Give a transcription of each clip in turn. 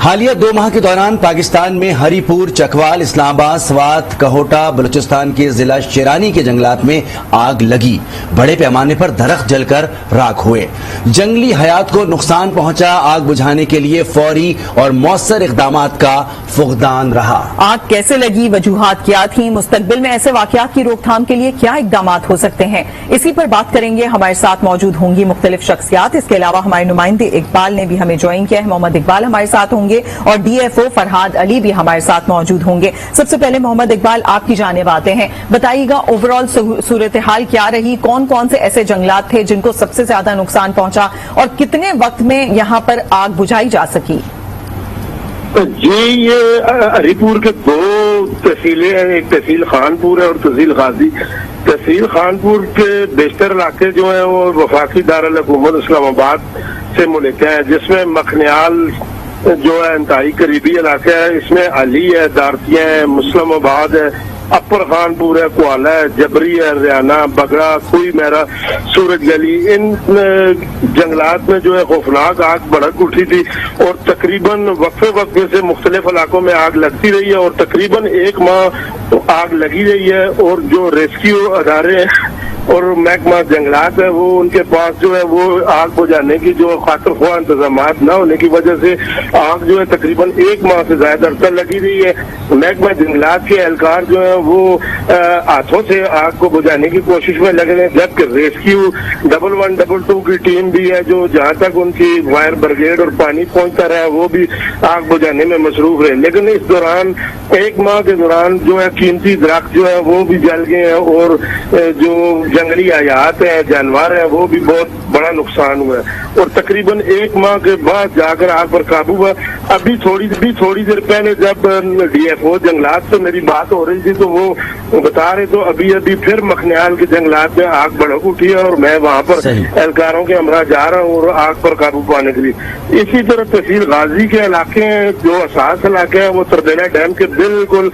حالیہ 2 ماہ کے دوران پاکستان میں ہری پور، چکوال، اسلام آباد، سوات، کہوٹہ، بلوچستان کے ضلع شیرانی کے جنگلات میں آگ لگی۔ بڑے پیمانے پر درخت جل کر راکھ ہوئے، جنگلی حیات کو نقصان پہنچا۔ آگ بجھانے کے لیے فوری اور مؤثر اقدامات کا فقدان رہا۔ آگ کیسے لگی، وجوہات کیا تھیں، مستقبل میں ایسے واقعات کی روک تھام کے لیے کیا اقدامات ہو سکتے ہیں، اسی پر بات کریں گے۔ ہمارے ساتھ موجود ہوں گی مختلف شخصیات۔ اس کے علاوہ ہمارے نمائندے اقبال نے بھی ہمیں جوائن کیا ہے، محمد اقبال ہمارے ساتھ ہوں گے اور ڈی ایف او فرحاد علی بھی ہمارے ساتھ موجود ہوں گے۔ سب سے پہلے محمد اقبال، آپ کی جانب آتے ہیں، بتائیے گا اوور آل صورتحال کیا رہی، کون کون سے ایسے جنگلات تھے جن کو سب سے زیادہ نقصان پہنچا اور کتنے وقت میں یہاں پر آگ بجھائی جا سکی؟ جی، یہ ہری پور کے 2 تحصیلیں ہیں، ایک تحصیل خانپور ہے اور تحصیل غازی۔ تحصیل خانپور کے بیشتر علاقے جو ہیں وہ وفاقی دارالحکومت اسلام آباد سے ملکہ ہیں، جس میں مکھنیال جو ہے انتہائی قریبی علاقہ ہے۔ اس میں علی ہے، دارتیاں ہے، مسلم آباد ہے، اپر خانپور ہے، کوالہ ہے، جبری ہے، ریانہ، بگڑا، کوئی میرا، سورج گلی۔ ان جنگلات میں جو ہے خوفناک آگ بھڑک اٹھی تھی اور تقریباً وقفے سے مختلف علاقوں میں آگ لگتی رہی ہے اور تقریباً 1 ماہ آگ لگی رہی ہے۔ اور جو ریسکیو ادارے اور محکمہ جنگلات ہے وہ ان کے پاس جو ہے وہ آگ بجھانے کی جو خاطر خواہ انتظامات نہ ہونے کی وجہ سے آگ جو ہے تقریباً 1 ماہ سے زائد عرصہ لگی رہی ہے۔ محکمہ جنگلات کے اہلکار جو ہیں وہ ہاتھوں سے آگ کو بجھانے کی کوشش میں لگے ہیں، جبکہ ریسکیو 1122 کی ٹیم بھی ہے جو جہاں تک ان کی فائر بریگیڈ اور پانی پہنچتا رہا وہ بھی آگ بجھانے میں مصروف رہے۔ لیکن اس دوران 1 ماہ کے دوران جو ہے قیمتی درخت جو ہے وہ بھی جل گئے ہیں اور جو جنگلی حیات ہیں، جانور ہیں، وہ بھی بہت بڑا نقصان ہوا ہے۔ اور تقریباً 1 ماہ کے بعد جا کر آگ پر قابو ہوا۔ ابھی تھوڑی دیر پہلے جب ڈی ایف او جنگلات سے میری بات ہو رہی تھی تو وہ بتا رہے تو ابھی پھر مکھنیال کے جنگلات میں آگ بھڑک اٹھی ہے اور میں وہاں پر اہلکاروں کے ہمراہ جا رہا ہوں اور آگ پر قابو پانے کے لیے۔ اسی طرح تحصیل غازی کے علاقے ہیں جو حساس علاقے ہیں، وہ تربیلا ڈیم کے بالکل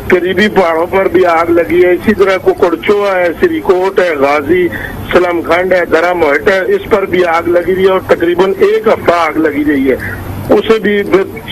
قریبی پہاڑوں پر بھی آگ لگی ہے۔ اسی طرح کوکڑچوا ہے، سری کوٹ ہے، غازی، سلم کھنڈ ہے، درہ محٹ ہے، اس پر بھی آگ لگی رہی ہے اور تقریباً 1 ہفتہ آگ لگی رہی ہے۔ اسے بھی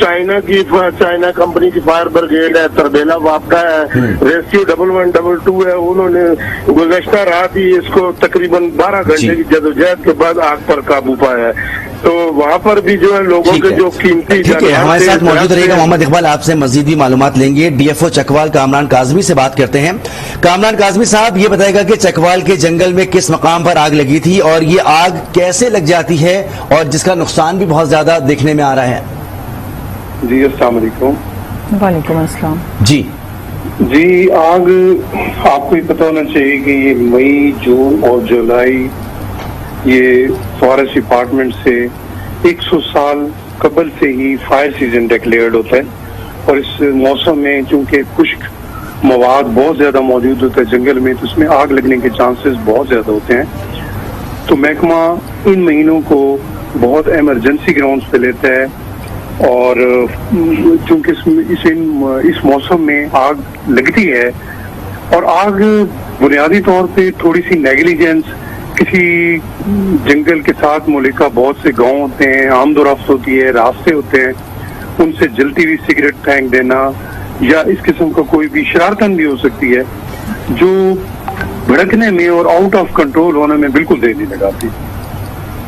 چائنا کمپنی کی فائر بریگیڈ ہے، تربیلا واپڈا ہے، ریسکیو 1122 ہے، انہوں نے گزشتہ رات ہی اس کو تقریباً 12 گھنٹے کی جدوجہد کے بعد آگ پر قابو پایا ہے۔ تو وہاں پر بھی جو ہے لوگوں کے جو قیمتی ہمارے ساتھ موجود رہے گا محمد اقبال، آپ سے مزید بھی معلومات لیں گے۔ D F O Chakwal Kamran Kazmi سے بات کرتے ہیں۔ کامران کاظمی صاحب، یہ بتائے گا کہ چکوال کے جنگل میں کس مقام پر آگ لگی تھی اور یہ آگ کیسے لگ جاتی ہے اور جس کا نقصان بھی بہت زیادہ دیکھنے میں آ رہا ہے؟ جی السلام علیکم۔ وعلیکم السلام۔ جی آگ آپ کو ہی پتہ ہونا چاہیے کہ یہ مئی، جون اور جولائی یہ فارسٹ ڈپارٹمنٹ سے 100 سال قبل سے ہی فائر سیزن ڈکلیئرڈ ہوتا ہے اور اس موسم میں چونکہ خشک مواد بہت زیادہ موجود ہوتا ہے جنگل میں تو اس میں آگ لگنے کے چانسز بہت زیادہ ہوتے ہیں۔ تو محکمہ ان مہینوں کو بہت ایمرجنسی گراؤنڈز پہ لیتا ہے اور چونکہ اس موسم میں آگ لگتی ہے اور آگ بنیادی طور پہ تھوڑی سی نیگلیجنس، کسی جنگل کے ساتھ ملکہ بہت سے گاؤں ہوتے ہیں، آمد و رفت ہوتی ہے، راستے ہوتے ہیں، ان سے جلتی ہوئی سگریٹ پھینک دینا یا اس قسم کا کوئی بھی شرارتن بھی ہو سکتی ہے جو بھڑکنے میں اور آؤٹ آف کنٹرول ہونے میں بالکل دیر نہیں لگاتی۔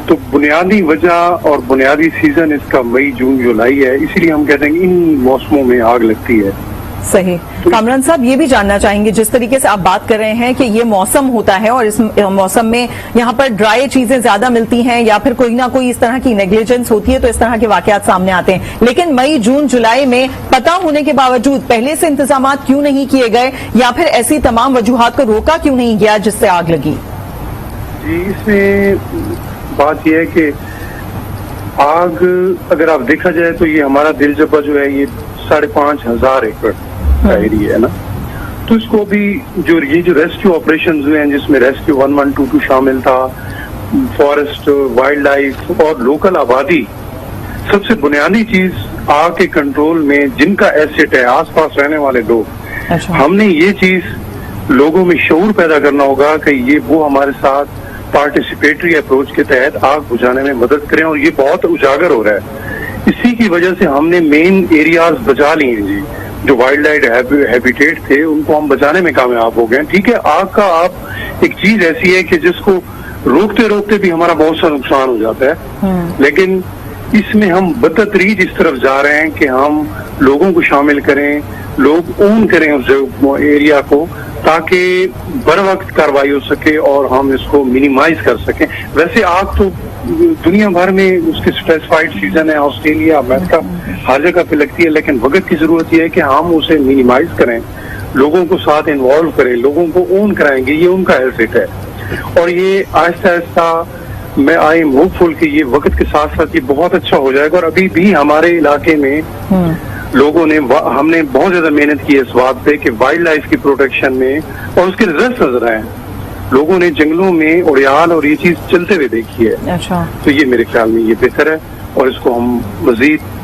تو بنیادی وجہ اور بنیادی سیزن اس کا مئی، جون، جولائی ہے، اسی لیے ہم کہتے ہیں کہ ان موسموں میں آگ لگتی ہے۔ صحیح۔ کامران صاحب، یہ بھی جاننا چاہیں گے جس طریقے سے آپ بات کر رہے ہیں کہ یہ موسم ہوتا ہے اور اس موسم میں یہاں پر ڈرائی چیزیں زیادہ ملتی ہیں یا پھر کوئی نہ کوئی اس طرح کی نیگلیجنس ہوتی ہے تو اس طرح کے واقعات سامنے آتے ہیں، لیکن مئی، جون، جولائی میں پتہ ہونے کے باوجود پہلے سے انتظامات کیوں نہیں کیے گئے یا پھر ایسی تمام وجوہات کو روکا کیوں نہیں گیا جس سے آگ لگی؟ جی، اس میں بات یہ ہے کہ آگ اگر آپ دیکھا جائے تو یہ ہمارا دل جبہ جو ہے یہ 5,500 ایکڑ کا ایریا ہے نا، تو اس کو بھی جو ریسکیو آپریشنز ہوئے ہیں جس میں ریسکیو 1122 شامل تھا، فارسٹ، وائلڈ لائف اور لوکل آبادی، سب سے بنیادی چیز آگ کے کنٹرول میں جن کا ایسیٹ ہے آس پاس رہنے والے لوگ، ہم نے یہ چیز لوگوں میں شعور پیدا کرنا ہوگا کہ یہ وہ ہمارے ساتھ پارٹیسپیٹری اپروچ کے تحت آگ بجھانے میں مدد کریں اور یہ بہت اجاگر ہو رہا ہے اسی کی وجہ سے ہم نے مین ایریاز بچا لیے ہیں جی. جو وائلڈ لائف ہیبیٹیٹ تھے ان کو ہم بچانے میں کامیاب ہو گئے. ٹھیک ہے, آگ کا آپ ایک چیز ایسی ہے کہ جس کو روکتے روکتے بھی ہمارا بہت سا نقصان ہو جاتا ہے, لیکن اس میں ہم بتدریج اس طرف جا رہے ہیں کہ ہم لوگوں کو شامل کریں, لوگ اون کریں اس ایریا کو, تاکہ بر وقت کارروائی ہو سکے اور ہم اس کو منیمائز کر سکیں. ویسے آگ تو دنیا بھر میں اس کی اسپیسیفائڈ سیزن ہے, آسٹریلیا امریکہ ہر جگہ پہ لگتی ہے, لیکن وقت کی ضرورت یہ ہے کہ ہم اسے منیمائز کریں, لوگوں کو ساتھ انوالو کریں, لوگوں کو اون کرائیں گے. یہ ان کا ایسٹ ہے, اور یہ آہستہ آہستہ میں آئی ایم ہوپ فل کہ یہ وقت کے ساتھ ساتھ یہ بہت اچھا ہو جائے گا. اور ابھی بھی ہمارے علاقے میں لوگوں نے, ہم نے بہت زیادہ محنت کی ہے اس بات پہ کہ وائلڈ لائف کی پروٹیکشن میں, اور اس کے ریزلٹس نظر آئے. لوگوں نے جنگلوں میں اڑیال اور یہ چیز چلتے ہوئے دیکھی ہے. اچھا, تو یہ میرے خیال میں یہ بہتر ہے, اور اس کو ہم مزید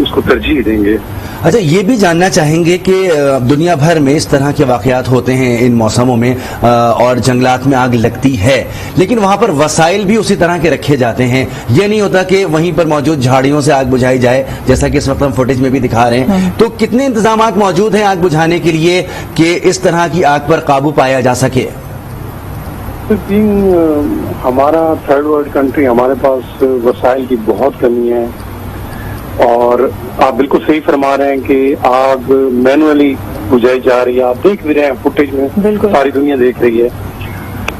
اس کو ترجیح دیں گے. اچھا, یہ بھی جاننا چاہیں گے کہ دنیا بھر میں اس طرح کے واقعات ہوتے ہیں ان موسموں میں, اور جنگلات میں آگ لگتی ہے, لیکن وہاں پر وسائل بھی اسی طرح کے رکھے جاتے ہیں. یہ نہیں ہوتا کہ وہیں پر موجود جھاڑیوں سے آگ بجھائی جائے, جیسا کہ اس وقت ہم فوٹیج میں بھی دکھا رہے ہیں. تو کتنے انتظامات موجود ہیں آگ بجھانے کے لیے کہ اس طرح کی آگ پر قابو پایا جا سکے؟ ہمارا تھرڈ ورلڈ کنٹری, ہمارے پاس وسائل کی بہت کمی ہے, اور آپ بالکل صحیح فرما رہے ہیں کہ آگ مینولی بجھائی جا رہی ہے. آپ دیکھ بھی رہے ہیں فوٹیج میں, ساری دنیا دیکھ رہی ہے.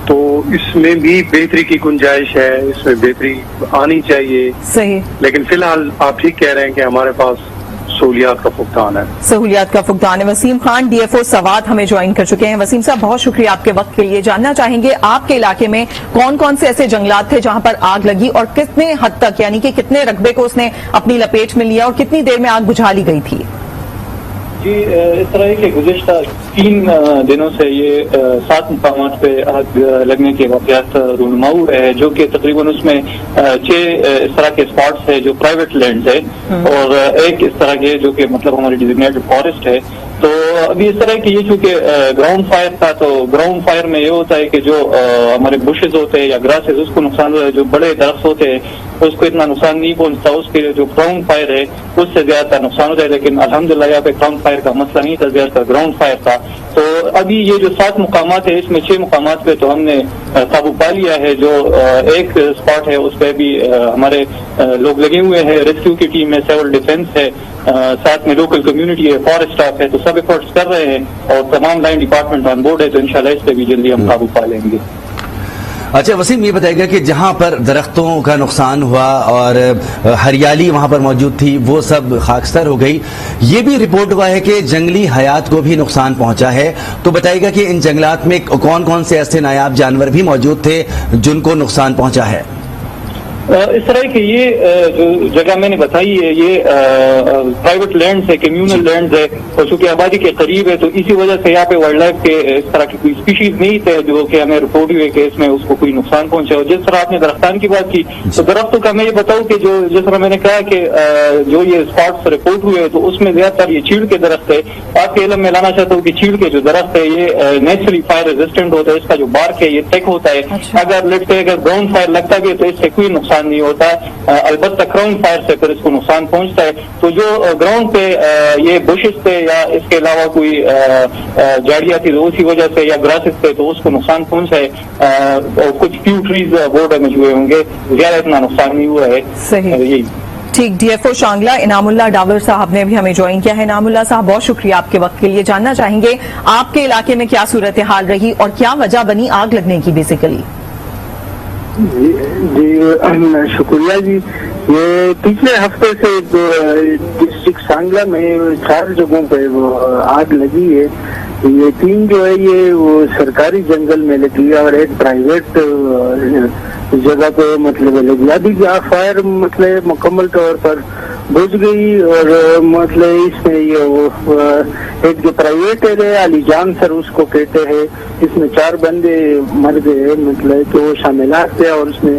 تو اس میں بھی بہتری کی گنجائش ہے, اس میں بہتری آنی چاہیے. صحیح, لیکن فی الحال آپ ٹھیک کہہ رہے ہیں کہ ہمارے پاس سہولیات کا فقدان ہے. سہولیات کا فقدان ہے. Waseem Khan D F O Swat ہمیں جوائن کر چکے ہیں. وسیم صاحب, بہت شکریہ آپ کے وقت کے لیے. جاننا چاہیں گے آپ کے علاقے میں کون کون سے ایسے جنگلات تھے جہاں پر آگ لگی, اور کتنے حد تک, یعنی کہ کتنے رقبے کو اس نے اپنی لپیٹ میں لیا, اور کتنی دیر میں آگ بجھا لی گئی تھی؟ جی, اس طرح ہے کہ گزشتہ 3 دنوں سے یہ 7 مقامات پہ آگ لگنے کے واقعات رونما ہوئے ہیں, جو کہ تقریباً اس میں 6 اس طرح کے اسپاٹس ہیں جو پرائیویٹ لینڈز ہے, اور ایک اس طرح کے جو کہ مطلب ہماری ڈیزگنیٹڈ فارسٹ ہے. تو ابھی اس طرح کہ یہ چونکہ گراؤنڈ فائر تھا, تو گراؤنڈ فائر میں یہ ہوتا ہے کہ جو ہمارے بشز ہوتے ہیں یا گراسز, اس کو نقصان ہوتا ہے. جو بڑے درخت ہوتے ہیں اس کو اتنا نقصان نہیں پہنچتا, اس کے جو گراؤنڈ فائر ہے اس سے زیادہ نقصان ہوتا ہے. لیکن الحمدللہ یہاں پہ گراؤنڈ فائر کا مسئلہ نہیں تھا, زیادہ گراؤنڈ فائر تھا. تو ابھی یہ جو 7 مقامات ہیں, اس میں 6 مقامات پہ تو ہم نے قابو پا لیا ہے. جو ایک اسپاٹ ہے اس پہ بھی ہمارے لوگ لگے ہوئے ہیں, ریسکیو کی ٹیم ہے, سیول ڈیفینس ہے, ساتھ میں لوکل کمیونٹی ہے, فارسٹ اسٹاف ہے. تو سب ایفرٹس کر رہے ہیں, اور تمام لائن ڈپارٹمنٹ آن بورڈ ہے. تو انشاءاللہ اس پہ بھی جلدی ہم قابو پا لیں گے. اچھا وسیم, یہ بتائے گا کہ جہاں پر درختوں کا نقصان ہوا اور ہریالی وہاں پر موجود تھی وہ سب خاکستر ہو گئی, یہ بھی رپورٹ ہوا ہے کہ جنگلی حیات کو بھی نقصان پہنچا ہے. تو بتائے گا کہ ان جنگلات میں کون کون سے ایسے نایاب جانور بھی موجود تھے جن کو نقصان پہنچا ہے؟ اس طرح کہ یہ جو جگہ میں نے بتائی ہے یہ پرائیویٹ لینڈز ہے, کمیونل لینڈز ہے, اور چونکہ آبادی کے قریب ہے تو اسی وجہ سے یہاں پہ وائلڈ لائف کے اس طرح کی کوئی اسپیشیز نہیں تھے جو کہ ہمیں رپورٹ ہوئے کہ اس میں اس کو کوئی نقصان پہنچا. اور جس طرح آپ نے درختان کی بات کی, تو درختوں کا میں یہ بتاؤں کہ جو جس طرح میں نے کہا کہ جو یہ اسپاٹس رپورٹ ہوئے تو اس میں زیادہ تر یہ چیڑ کے درخت ہے. آپ کے علم میں لانا چاہتا ہوں کہ چیڑ کے جو درخت ہے یہ نیچرلی فائر ریزسٹنٹ ہوتا ہے, اس کا جو بارک ہے یہ تھک ہوتا ہے. اگر گراؤنڈ فائر لگتا بھی ہے تو اس سے کوئی نقصان نہیں ہوتا ہے, البتہ کراؤنڈ فائر سے پھر اس کو نقصان پہنچتا ہے. تو جو گراؤنڈ پہ یہ بشز تھے یا اس کے علاوہ کوئی جاڑیاں تھی اسی وجہ سے, یا گراسز تھے تو اس کو نقصان پہنچا ہے. اور کچھ فیو ٹریز بہت ڈیمیج ہوئے ہوں گے, زیادہ اتنا نقصان نہیں ہوا ہے. صحیح, یہی ٹھیک. ڈی ایف او شانگلہ انعام اللہ ڈاور صاحب نے بھی ہمیں جوائن کیا ہے. انعام اللہ صاحب, بہت شکریہ آپ کے وقت کے لیے. جاننا چاہیں گے آپ کے علاقے میں کیا صورتحال رہی اور کیا وجہ بنی آگ لگنے کی بیسیکلی؟ جی شکریہ جی. یہ پچھلے ہفتے سے ڈسٹرکٹ سانگلہ میں 4 جگہوں پہ آگ لگی ہے. یہ 3 جو ہے یہ وہ سرکاری جنگل میں لگی ہے اور ایک پرائیویٹ جگہ پہ مطلب لگی. ابھی فائر مطلب مکمل طور پر بجھ گئی, اور مطلب اس میں یہ ایک جو پرائیویٹ ایریا علی جان سر اس کو کہتے ہیں, اس میں 4 بندے مر گئے, مطلب کہ وہ شاملات تھے, اور اس میں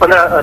15